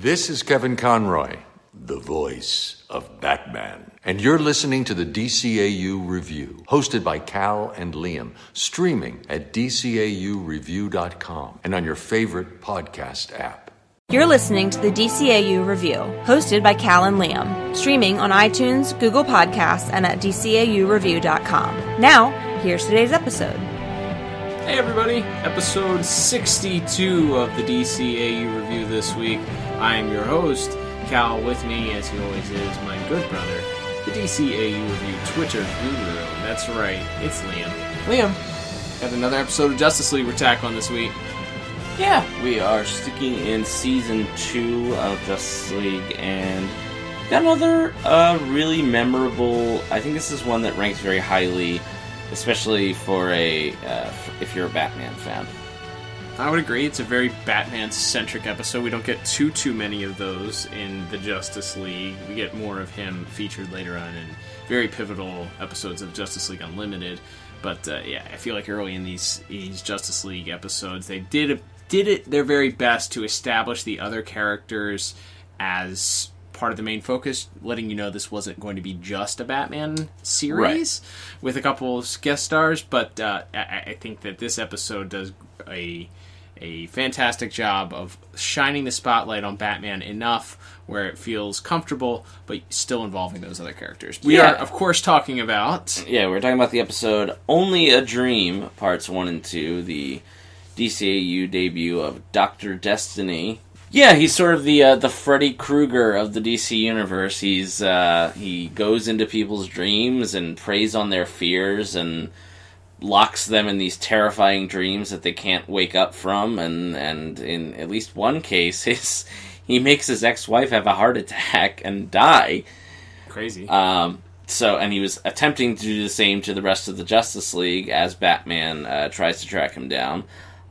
This is Kevin Conroy, the voice of Batman. And you're listening to the DCAU Review, hosted by Cal and Liam, streaming at DCAUreview.com and on your favorite podcast app. You're listening to the DCAU Review, hosted by Cal and Liam, streaming on iTunes, Google Podcasts, and at DCAUreview.com. Now, here's today's episode. Hey everybody, episode 62 of the DCAU Review this week. I am your host, Cal. With me, as he always is, my good brother, the DCAU Review Twitter guru. That's right, it's Liam. Liam, got another episode of Justice League we're tack on this week. Yeah, we are sticking in Season 2 of Justice League, and got another really memorable... I think this is one that ranks very highly, especially for if you're a Batman fan. I would agree, it's a very Batman-centric episode. We don't get too many of those in the Justice League. We get more of him featured later on in very pivotal episodes of Justice League Unlimited. But yeah, I feel like early in these Justice League episodes, they did it their very best to establish the other characters as part of the main focus, letting you know this wasn't going to be just a Batman series with a couple of guest stars. But I think that this episode does a fantastic job of shining the spotlight on Batman enough where it feels comfortable, but still involving those other characters. We are, of course, talking about... Yeah, we're talking about the episode Only a Dream, Parts 1 and 2, the DCAU debut of Dr. Destiny. Yeah, he's sort of the Freddy Krueger of the DC universe. He goes into people's dreams and preys on their fears and locks them in these terrifying dreams that they can't wake up from, and in at least one case, he makes his ex-wife have a heart attack and die. Crazy. And he was attempting to do the same to the rest of the Justice League as Batman tries to track him down.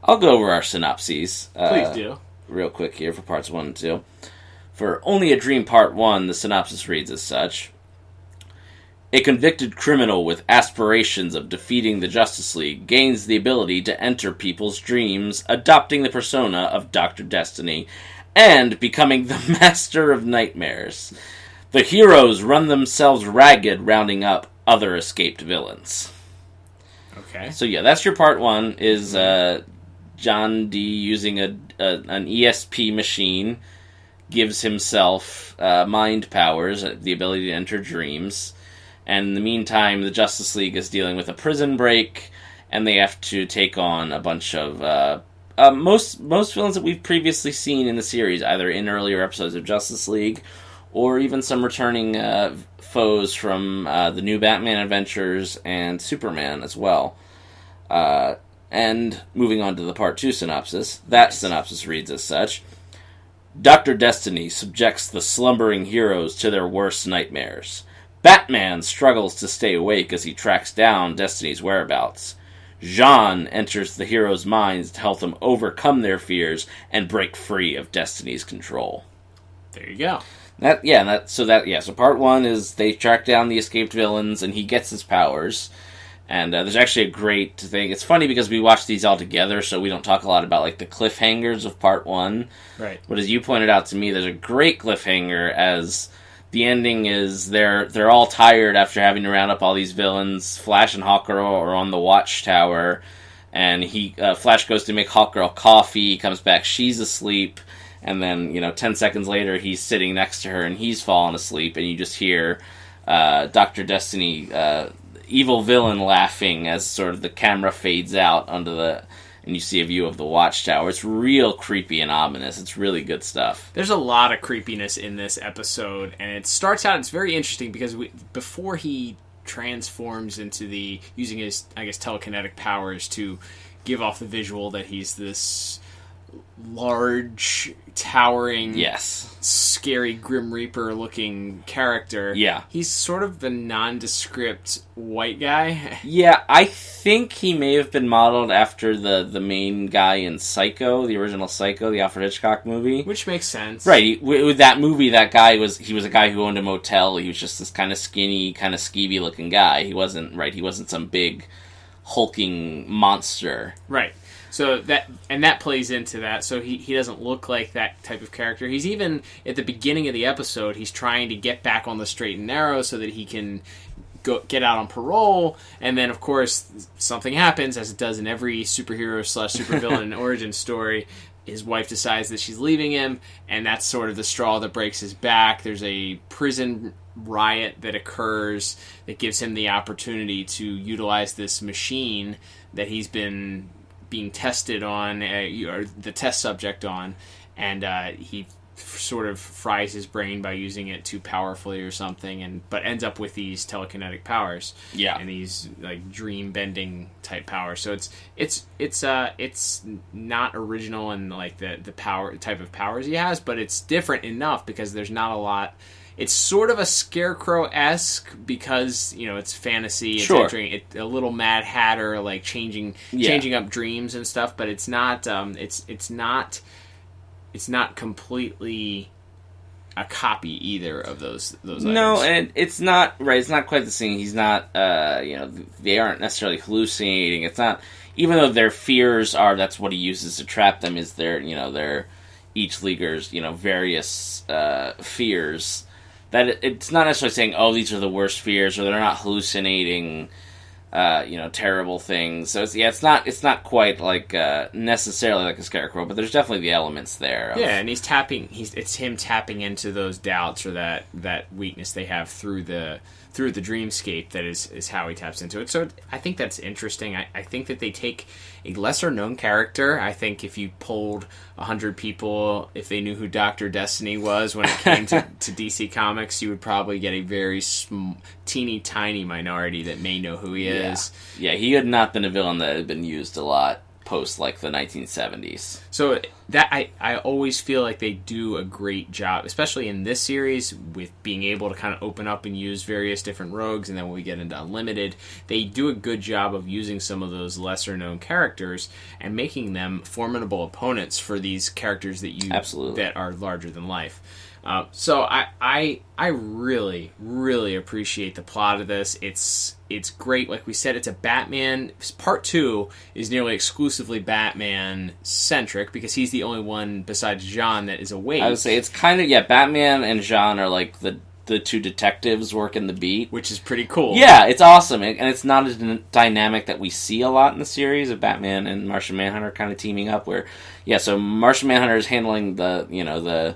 I'll go over our synopses. Please do. Real quick here for parts 1 and 2. For Only a Dream Part 1, the synopsis reads as such. A convicted criminal with aspirations of defeating the Justice League gains the ability to enter people's dreams, adopting the persona of Dr. Destiny, and becoming the master of nightmares. The heroes run themselves ragged, rounding up other escaped villains. Okay. So yeah, that's your part 1, is John D. using an ESP machine, gives himself mind powers, the ability to enter dreams. And in the meantime, the Justice League is dealing with a prison break, and they have to take on a bunch of most villains that we've previously seen in the series, either in earlier episodes of Justice League, or even some returning foes from the new Batman adventures and Superman as well. And moving on to the Part 2 synopsis, that synopsis reads as such. Dr. Destiny subjects the slumbering heroes to their worst nightmares. Batman struggles to stay awake as he tracks down Destiny's whereabouts. Jean enters the heroes' minds to help them overcome their fears and break free of Destiny's control. There you go. So part 1 is they track down the escaped villains and he gets his powers. And there's actually a great thing. It's funny because we watch these all together, so we don't talk a lot about like the cliffhangers of part 1. Right. But as you pointed out to me, there's a great cliffhanger as the ending is they're all tired after having to round up all these villains. Flash and Hawkgirl are on the watchtower, and Flash goes to make Hawkgirl coffee. He comes back, she's asleep, and then 10 seconds later he's sitting next to her and he's fallen asleep, and you just hear Dr. Destiny, evil villain, laughing as sort of the camera fades out and you see a view of the watchtower. It's real creepy and ominous. It's really good stuff. There's a lot of creepiness in this episode, and it starts out, it's very interesting because before he transforms into using his, I guess, telekinetic powers to give off the visual that he's this large, towering, scary Grim Reaper looking character. Yeah. He's sort of a nondescript white guy. Yeah, I think he may have been modeled after the main guy in Psycho, the original Psycho, the Alfred Hitchcock movie. Which makes sense. Right, with that movie, that guy was a guy who owned a motel. He was just this kind of skinny, kind of skeevy looking guy. He wasn't some big hulking monster. Right. So that plays into that. So he doesn't look like that type of character. He's even at the beginning of the episode, he's trying to get back on the straight and narrow so that he can get out on parole, and then of course something happens, as it does in every superhero / supervillain origin story. His wife decides that she's leaving him, and that's sort of the straw that breaks his back. There's a prison riot that occurs that gives him the opportunity to utilize this machine that he's been being tested on, or the test subject on, and he sort of fries his brain by using it too powerfully or something, but ends up with these telekinetic powers, and these like dream bending type powers. So it's not original in like the power type of powers he has, but it's different enough because there's not a lot. It's sort of a Scarecrow-esque because it's fantasy. It's entering a little Mad Hatter, like changing up dreams and stuff. But it's not. It's not completely a copy either of those No, items. And it's not right. It's not quite the same. He's not. They aren't necessarily hallucinating. It's not. Even though their fears are, that's what he uses to trap them. Is their each leaguer's various fears. That it's not necessarily saying, oh, these are the worst fears, or they're not hallucinating. Terrible things. So it's not quite like necessarily like a Scarecrow, but there's definitely the elements there. And it's him tapping into those doubts or that weakness they have through the dreamscape. That is how he taps into it. So I think that's interesting. I think that they take a lesser known character. I think if you polled 100 people, if they knew who Dr. Destiny was when it came to DC Comics, you would probably get a very teeny tiny minority that may know who he is. Yeah, he had not been a villain that had been used a lot post like the 1970s. So that I always feel like they do a great job, especially in this series, with being able to kind of open up and use various different rogues, and then when we get into Unlimited, they do a good job of using some of those lesser known characters and making them formidable opponents for these characters that are larger than life. So I really, really appreciate the plot of this. It's great. Like we said, it's a Batman. Part 2 is nearly exclusively Batman-centric because he's the only one besides John that is awake. I would say it's kind of, Batman and John are like the two detectives working the beat. Which is pretty cool. Yeah, it's awesome. And it's not a dynamic that we see a lot in the series of Batman and Martian Manhunter kind of teaming up where, so Martian Manhunter is handling the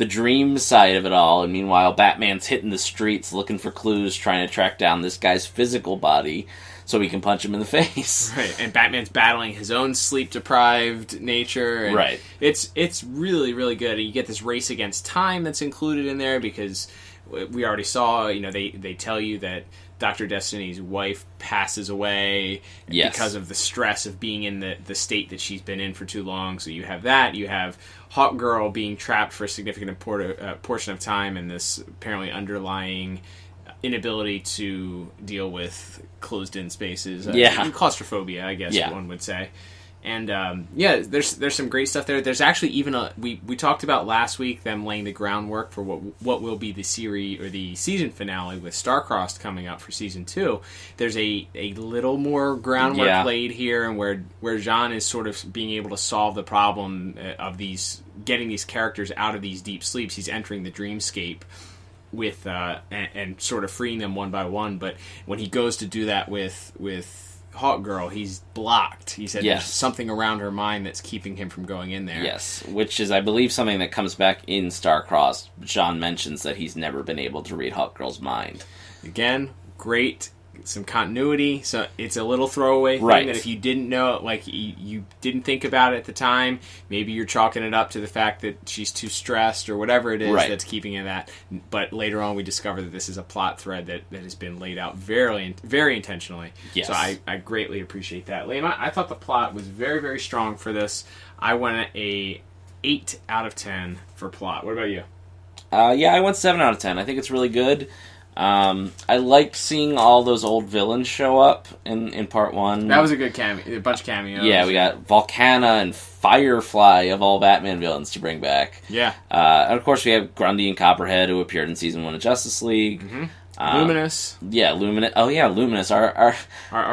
dream side of it all, and meanwhile Batman's hitting the streets looking for clues, trying to track down this guy's physical body so he can punch him in the face. Right, and Batman's battling his own sleep-deprived nature. And right. It's really, really good. And you get this race against time that's included in there because we already saw, they tell you that Dr. Destiny's wife passes away because of the stress of being in the state that she's been in for too long. So you have that. You have Hawkgirl being trapped for a significant portion of time in this apparently underlying inability to deal with closed-in spaces. Claustrophobia, I guess one would say. And there's some great stuff there. There's actually even we talked about last week them laying the groundwork for what will be the series or the season finale with Starcrossed coming up for season 2. There's a little more groundwork laid here, and where John is sort of being able to solve the problem of getting these characters out of these deep sleeps. He's entering the dreamscape with and sort of freeing them one by one. But when he goes to do that with Hawkgirl, he's blocked. He said there's something around her mind that's keeping him from going in there. Yes, which is, I believe, something that comes back in Starcrossed. John mentions that he's never been able to read Hawkgirl's mind. Again, great. Some continuity, so it's a little throwaway thing that if you didn't know, like you didn't think about it at the time, maybe you're chalking it up to the fact that she's too stressed or whatever it is that's keeping it that. But later on, we discover that this is a plot thread that has been laid out very, very intentionally. Yes. So I greatly appreciate that. Liam, I thought the plot was very, very strong for this. I went a 8 out of 10 for plot. What about you? I went 7 out of 10. I think it's really good. I liked seeing all those old villains show up in part 1. That was a good cameo, a bunch of cameos. Yeah, we got Volcana and Firefly of all Batman villains to bring back. Yeah. And of course we have Grundy and Copperhead who appeared in season 1 of Justice League. Mm-hmm. Luminous. Yeah, Luminous. Oh yeah, Luminous. Our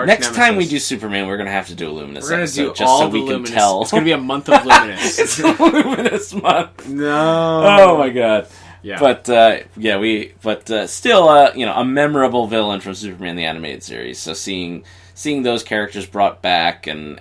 next time we do Superman, we're gonna have to do a Luminous. We're gonna episode, do just all so the we Luminous. can tell. It's gonna be a month of Luminous. It's a Luminous month. No. Oh my god. Yeah. But still, a memorable villain from Superman the Animated Series. So seeing those characters brought back, and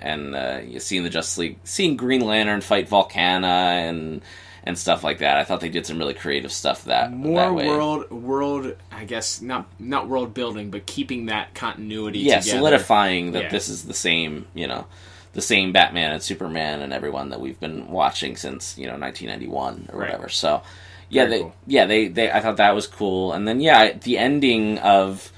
seeing the Justice League, seeing Green Lantern fight Volcana and stuff like that. I thought they did some really creative stuff that way. world. I guess not world building, but keeping that continuity. Yeah, together. solidifying that this is the same. The same Batman and Superman and everyone that we've been watching since 1991 or whatever. So. Yeah, they. I thought that was cool, and then the ending of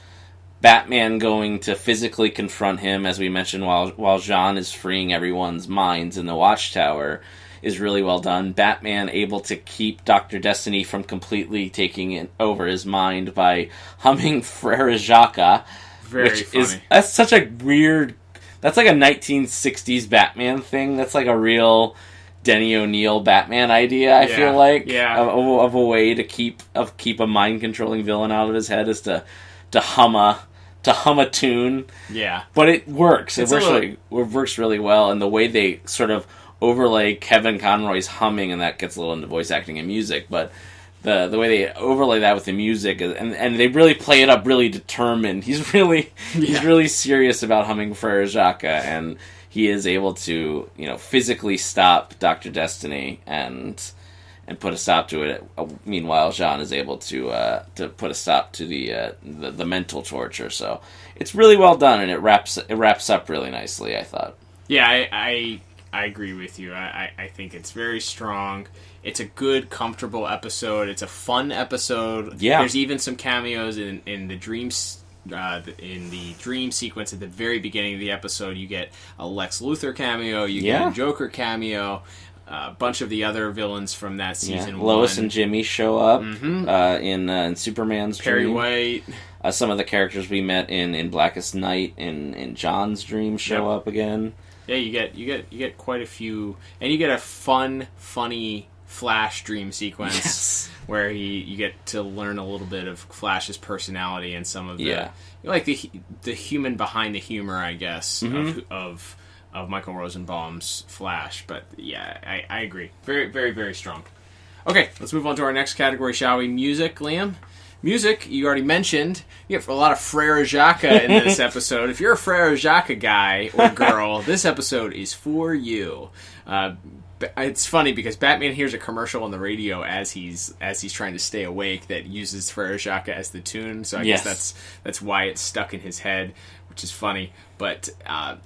Batman going to physically confront him, as we mentioned, while Jean is freeing everyone's minds in the Watchtower, is really well done. Batman able to keep Dr. Destiny from completely taking over his mind by humming Frere Jacques, Very funny. That's such a weird. That's like a 1960s Batman thing. That's like a real Denny O'Neil Batman idea, I feel like, of a way to keep a mind controlling villain out of his head is to hum a tune. Yeah, but it works. It works really well, and the way they sort of overlay Kevin Conroy's humming, and that gets a little into voice acting and music, but the way they overlay that with the music, and they really play it up really determined. He's really serious about humming Frere Jacques, and he is able to, physically stop Dr. Destiny and put a stop to it. Meanwhile, Jean is able to put a stop to the mental torture. So it's really well done, and it wraps up really nicely, I thought. Yeah, I agree with you. I think it's very strong. It's a good, comfortable episode. It's a fun episode. Yeah. There's even some cameos in the dreams. In the dream sequence at the very beginning of the episode, you get a Lex Luthor cameo, you get a Joker cameo, a bunch of the other villains from that season. Lois and Jimmy show up in Superman's Perry dream. White. Some of the characters we met in Blackest Night in John's dream show up again. Yeah, you get quite a few, and you get a funny Flash dream sequence where you get to learn a little bit of Flash's personality and some of the the human behind the humor, I guess, of Michael Rosenbaum's Flash. But yeah, I agree. Very, very, very strong. Okay, let's move on to our next category, shall we? Music, Liam. Music, you already mentioned. You have a lot of Frere Jacques in this episode. If you're a Frere Jacques guy or girl, this episode is for you. It's funny because Batman hears a commercial on the radio as he's trying to stay awake that uses Frere Jacques as the tune. So I guess that's why it's stuck in his head, which is funny. But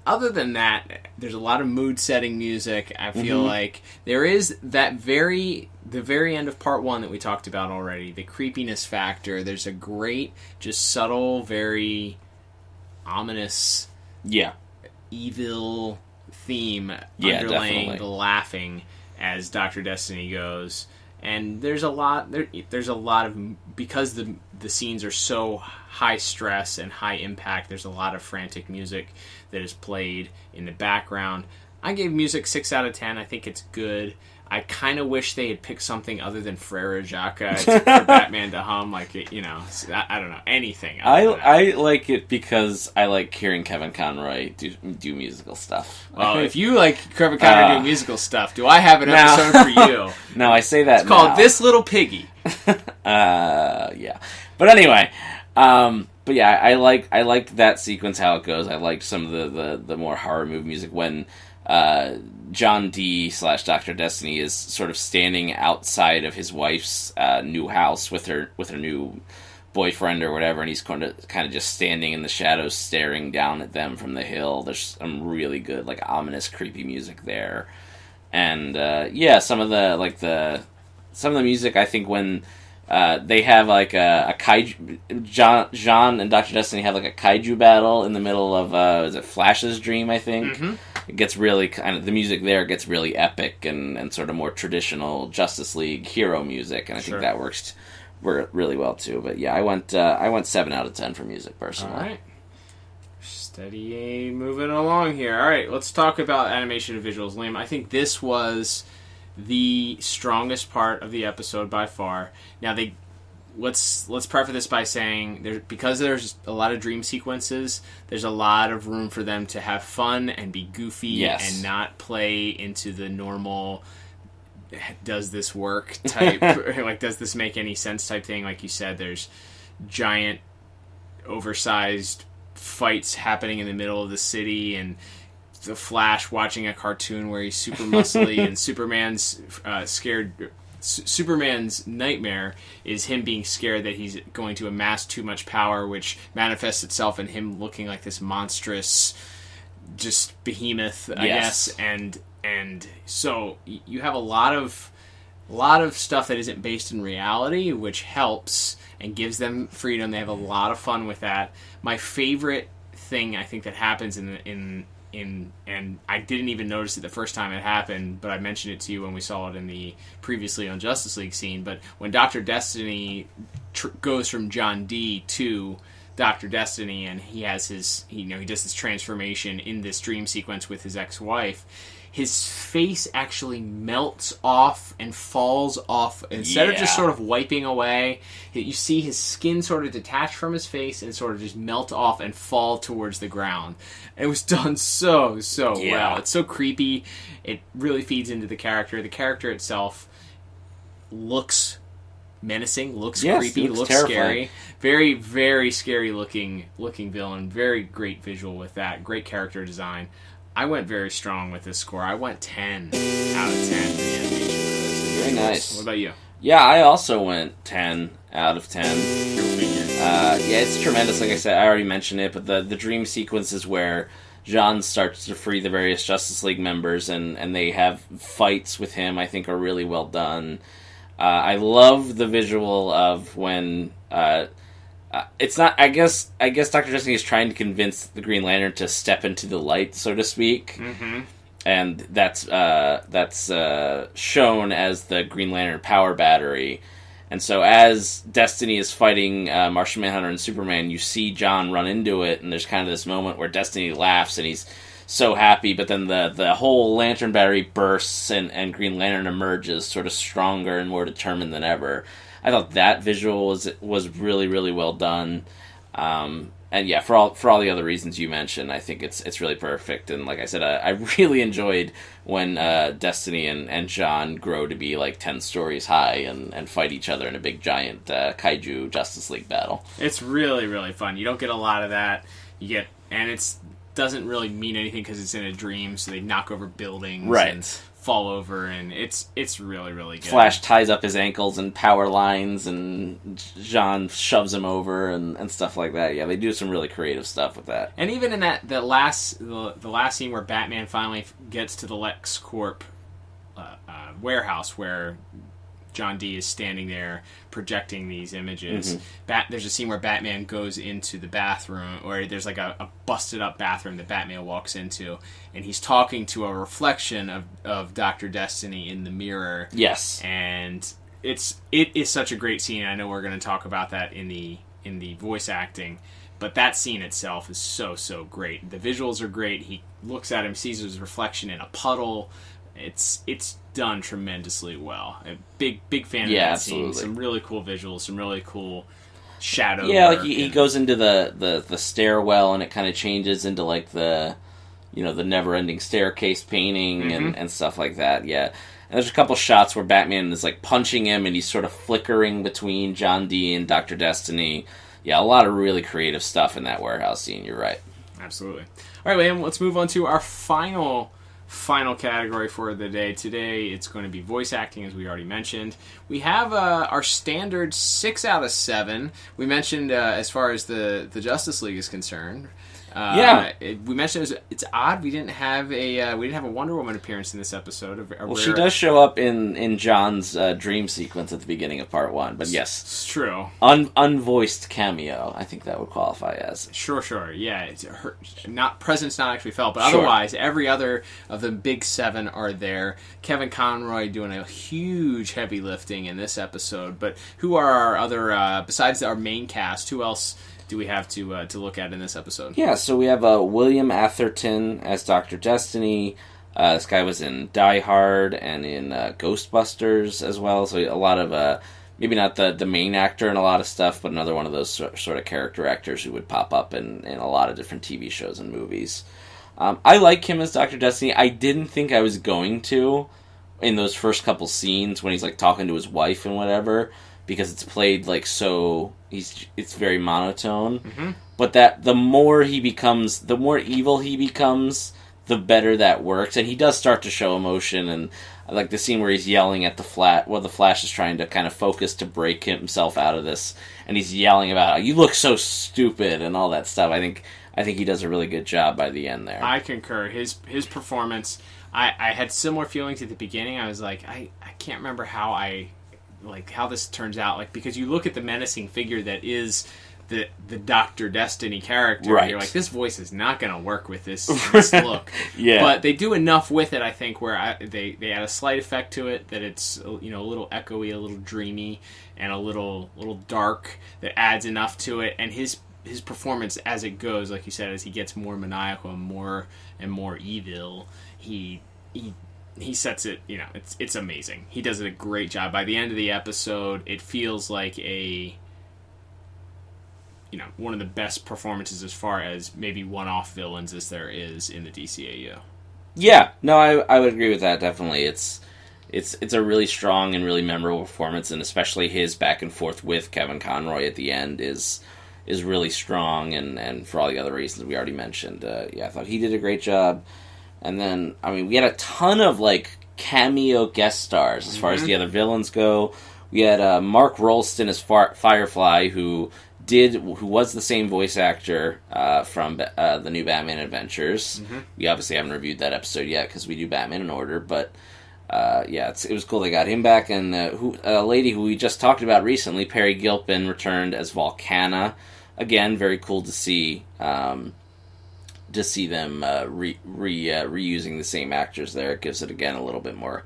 other than that, there's a lot of mood-setting music. I feel like there is the very end of part one that we talked about already, the creepiness factor. There's a great, just subtle, very ominous, evil theme underlaying the laughing as Dr. Destiny goes. And there's a lot of, because the scenes are so high stress and high impact, there's a lot of frantic music that is played in the background. I gave music 6 out of 10. I think it's good. I kind of wish they had picked something other than Frere Jacques for Batman to hum, I don't know, anything. I like it because I like hearing Kevin Conroy do musical stuff. Oh, if you like Kevin Conroy doing musical stuff, do I have an episode for you? No, I say that. It's called This Little Piggy. Yeah. But anyway, but yeah, I liked that sequence, how it goes. I liked some of the more horror movie music when John D / Dr. Destiny is sort of standing outside of his wife's new house with her new boyfriend or whatever, and he's kind of just standing in the shadows staring down at them from the hill. There's some really good, like, ominous, creepy music there. And some of the music, I think, when they have like a kaiju, Jean and Dr. Destiny have like a kaiju battle in the middle of is it Flash's dream, I think. It gets really the music there gets really epic and sort of more traditional Justice League hero music, and I think that works really well too. But yeah, I went 7 out of 10 for music personally. All right. Steady moving along here. All right, let's talk about animation and visuals, Liam. I think this was the strongest part of the episode by far. Now, let's preface this by saying because there's a lot of dream sequences, there's a lot of room for them to have fun and be goofy and not play into the normal does this work type like does this make any sense type thing. Like you said, there's giant oversized fights happening in the middle of the city, and the Flash watching a cartoon where he's super muscly and Superman's Superman's nightmare is him being scared that he's going to amass too much power, which manifests itself in him looking like this monstrous just behemoth, I guess. And so you have a lot of stuff that isn't based in reality, which helps and gives them freedom. They have a lot of fun with that. My favorite thing I think that happens in and I didn't even notice it the first time it happened, but I mentioned it to you when we saw it in the previously on Justice League scene. But when Dr. Destiny goes from John D to Dr. Destiny, and he has he does this transformation in this dream sequence with his ex-wife, his face actually melts off and falls off. Instead of just sort of wiping away, you see his skin sort of detach from his face and sort of just melt off and fall towards the ground. It was done so well. It's so creepy. It really feeds into the character. The character itself looks menacing, looks creepy, looks terrifying. Scary. Very, very scary looking villain. Very great visual with that. Great character design. I went very strong with this score. I went 10 out of 10 for the animation. Very nice. What about you? Yeah, I also went 10 out of 10. It's tremendous. Like I said, I already mentioned it, but the dream sequences where John starts to free the various Justice League members and they have fights with him, I think are really well done. I love the visual of when... it's not. I guess Dr. Destiny is trying to convince the Green Lantern to step into the light, so to speak, and that's shown as the Green Lantern power battery. And so, as Destiny is fighting Martian Manhunter and Superman, you see John run into it, and there's kind of this moment where Destiny laughs and he's so happy, but then the whole Lantern battery bursts and Green Lantern emerges sort of stronger and more determined than ever. I thought that visual was really, really well done, and yeah, for all the other reasons you mentioned, I think it's really perfect. And like I said, I really enjoyed when Destiny and John grow to be like 10 stories high and fight each other in a big giant kaiju Justice League battle. It's really, really fun. You don't get a lot of that. Doesn't really mean anything because it's in a dream, so they knock over buildings and fall over, and it's really, really good. Flash ties up his ankles and power lines, and John shoves him over and stuff like that. Yeah, they do some really creative stuff with that. And even in the last scene where Batman finally gets to the LexCorp warehouse where John D is standing there projecting these images. There's a scene where Batman goes into the bathroom, or there's like a busted up bathroom that Batman walks into, and he's talking to a reflection of Dr. Destiny in the mirror. Yes. And it is such a great scene. I know we're going to talk about that in the voice acting, but that scene itself is so great. The visuals are great. He looks at him, sees his reflection in a puddle. It's done tremendously well. A big fan of that scene. Some really cool visuals, some really cool shadow work. Like he goes into the stairwell, and it kind of changes into like the never-ending staircase painting and stuff like that. Yeah. And there's a couple shots where Batman is like punching him, and he's sort of flickering between John D and Dr. Destiny. Yeah, a lot of really creative stuff in that warehouse scene. You're right. Absolutely. All right, Liam, let's move on to our final category for the day. Today it's going to be voice acting, as we already mentioned. We have our standard 6 out of 7. We mentioned as far as the Justice League is concerned. We mentioned it's odd we didn't have a Wonder Woman appearance in this episode. She does show up in John's dream sequence at the beginning of part 1, but yes, it's true. Unvoiced cameo, I think that would qualify as. Sure. Yeah, it's her presence not actually felt, but otherwise every other of the big 7 are there. Kevin Conroy doing a huge heavy lifting in this episode. But who are our other besides our main cast? Who else do we have to look at in this episode? Yeah, so we have William Atherton as Dr. Destiny. This guy was in Die Hard and in Ghostbusters as well, so a lot of maybe not the main actor in a lot of stuff, but another one of those sort of character actors who would pop up in a lot of different TV shows and movies. I like him as Dr. Destiny. I didn't think I was going to in those first couple scenes when he's like talking to his wife and whatever, because it's played like so it's very monotone. Mm-hmm. But that the more evil he becomes, the better that works, and he does start to show emotion. And I like the scene where he's yelling at the Flash is trying to kind of focus to break himself out of this, and he's yelling about how you look so stupid and all that stuff. I think he does a really good job by the end there. I concur. His performance, I had similar feelings at the beginning. I was like, I can't remember how this turns out. Like, because you look at the menacing figure that is the Dr. Destiny character, right. You're like, this voice is not going to work with this look. Yeah. But they do enough with it, I think, where they add a slight effect to it that it's a little echoey, a little dreamy, and a little dark that adds enough to it. And his performance as it goes, like you said, as he gets more maniacal and more evil, he sets it. It's amazing. He does a great job. By the end of the episode, it feels like one of the best performances as far as maybe one-off villains as there is in the DCAU. Yeah, no, I would agree with that, definitely. It's a really strong and really memorable performance, and especially his back and forth with Kevin Conroy at the end is really strong, and for all the other reasons we already mentioned. I thought he did a great job. And then, we had a ton of, cameo guest stars as far as the other villains go. We had Mark Rolston as Firefly, who was the same voice actor from the new Batman Adventures. Mm-hmm. We obviously haven't reviewed that episode yet because we do Batman in order, but it was cool they got him back. And a lady who we just talked about recently, Perry Gilpin, returned as Volcana. Again, very cool to see them reusing the same actors there. It gives it, again, a little bit more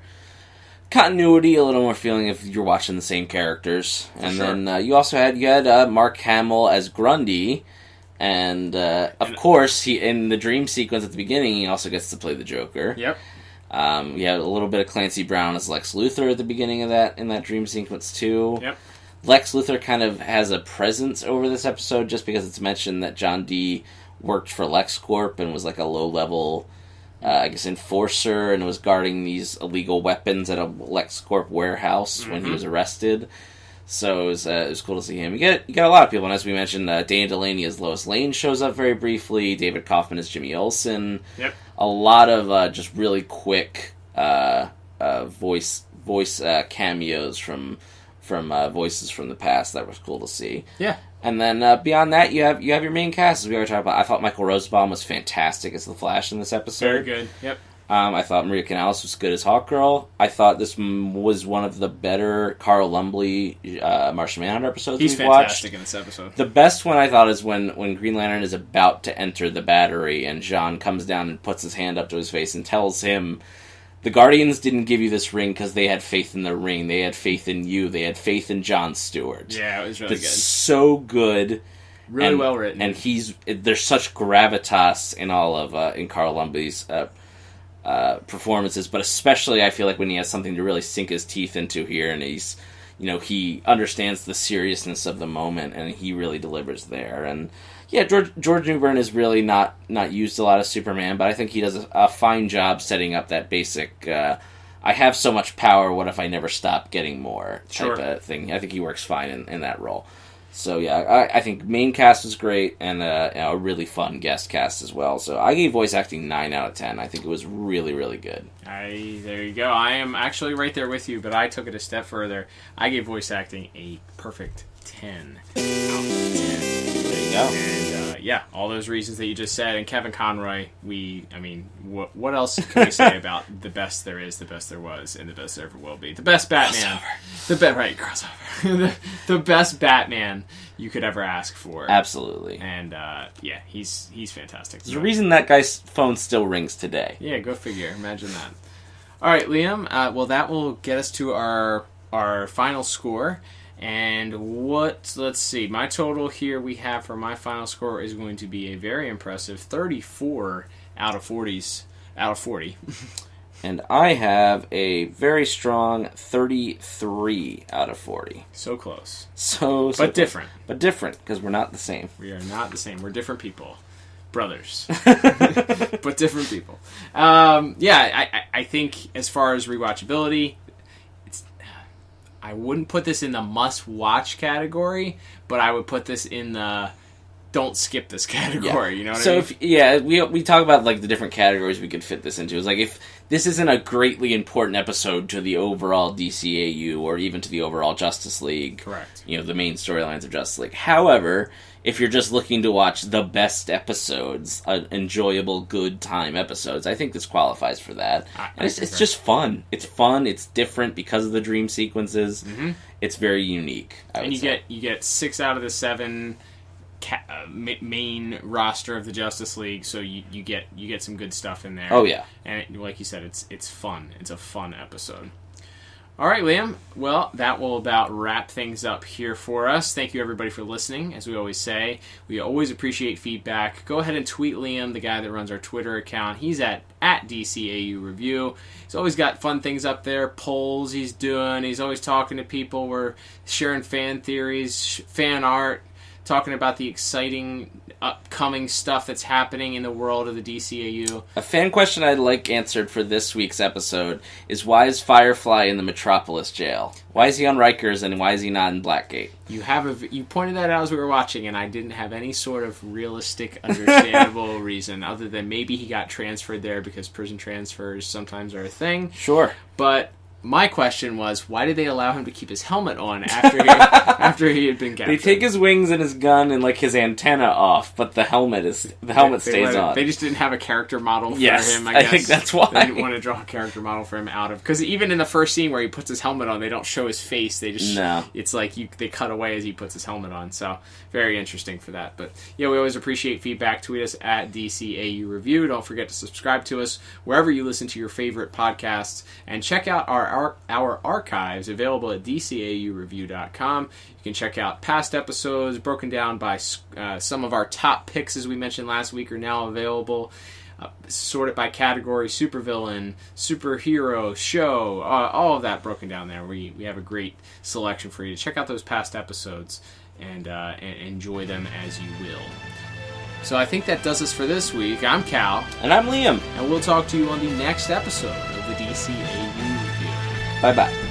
continuity, a little more feeling if you're watching the same characters. And then you also had Mark Hamill as Grundy, and of course he in the dream sequence at the beginning he also gets to play the Joker. Yep. We had a little bit of Clancy Brown as Lex Luthor at the beginning of that in that dream sequence too. Yep. Lex Luthor kind of has a presence over this episode just because it's mentioned that John Dee worked for LexCorp and was like a low-level enforcer, and was guarding these illegal weapons at a LexCorp warehouse when he was arrested. So it was cool to see him. You get a lot of people, and as we mentioned, Dana Delaney as Lois Lane shows up very briefly. David Kaufman as Jimmy Olsen. Yep. A lot of just really quick voice cameos from voices from the past that was cool to see. Yeah. And then beyond that, you have your main cast, as we already talked about. I thought Michael Rosenbaum was fantastic as the Flash in this episode. Very good. Yep. I thought Maria Canales was good as Hawkgirl. I thought this was one of the better Carl Lumbly Martian Manhunter episodes we've watched. He's fantastic in this episode. The best one I thought is when Green Lantern is about to enter the battery and Jean comes down and puts his hand up to his face and tells him, the Guardians didn't give you this ring because they had faith in the ring. They had faith in you. They had faith in Jon Stewart. Yeah, it was really good. So good. Really well written. And there's such gravitas in all of in Carl Lumbly's performances, but especially I feel like when he has something to really sink his teeth into here, and he understands the seriousness of the moment, and he really delivers there. And yeah, George Newbern is really not used a lot as Superman, but I think he does a fine job setting up that basic I have so much power, what if I never stop getting more type of thing. I think he works fine in that role. So yeah, I think main cast was great, and a really fun guest cast as well. So I gave voice acting 9 out of 10. I think it was really, really good. There you go. I am actually right there with you, but I took it a step further. I gave voice acting a perfect 10 out of 10. There you go. And all those reasons that you just said. And Kevin Conroy, what else can we say about the best there is, the best there was, and the best there ever will be? The best Batman. Crossover. The best Batman you could ever ask for. Absolutely. And he's fantastic. There's a reason that guy's phone still rings today. Yeah, go figure. Imagine that. All right, Liam. That will get us to our final score. And let's see, my total here we have for my final score is going to be a very impressive 34 out of 40. And I have a very strong 33 out of 40. So close. So but close. different. But different, because we're not the same. We are not the same. We're different people. Brothers. But different people. I think as far as rewatchability, I wouldn't put this in the must-watch category, but I would put this in the don't skip this category. You know what I mean? So we talk about like the different categories we could fit this into. It's like if this isn't a greatly important episode to the overall DCAU or even to the overall Justice League. Correct. You know, the main storylines of Justice League. However, if you're just looking to watch the best episodes, enjoyable, good time episodes, I think this qualifies for that. And it's just fun. It's fun. It's different because of the dream sequences. Mm-hmm. It's very unique. And you get 6 out of the 7 main roster of the Justice League, so you get some good stuff in there. Oh yeah, and like you said, it's fun. It's a fun episode. All right, Liam. Well, that will about wrap things up here for us. Thank you, everybody, for listening. As we always say, we always appreciate feedback. Go ahead and tweet Liam, the guy that runs our Twitter account. He's at DCAU Review. He's always got fun things up there, polls he's doing. He's always talking to people. We're sharing fan theories, fan art, talking about the exciting upcoming stuff that's happening in the world of the DCAU. A fan question I'd like answered for this week's episode is, why is Firefly in the Metropolis jail? Why is he on Rikers and why is he not in Blackgate? You pointed that out as we were watching, and I didn't have any sort of realistic, understandable reason other than maybe he got transferred there because prison transfers sometimes are a thing. Sure. But my question was, why did they allow him to keep his helmet on after he had been captured? They take his wings and his gun and like his antenna off, but the helmet stays on. They just didn't have a character model for him. I think that's why they didn't want to draw a character model for him out of, because even in the first scene where he puts his helmet on, they don't show his face. They just It's like they cut away as he puts his helmet on. So very interesting for that. But yeah, we always appreciate feedback. Tweet us at DCAU Review. Don't forget to subscribe to us wherever you listen to your favorite podcasts, and check out our archives available at DCAUreview.com. You can check out past episodes broken down by some of our top picks, as we mentioned last week, are now available. Sorted by category: supervillain, superhero, show, all of that broken down there. We have a great selection for you to check out those past episodes and enjoy them as you will. So I think that does us for this week. I'm Cal. And I'm Liam. And we'll talk to you on the next episode of the DCAU Review. Bye-bye.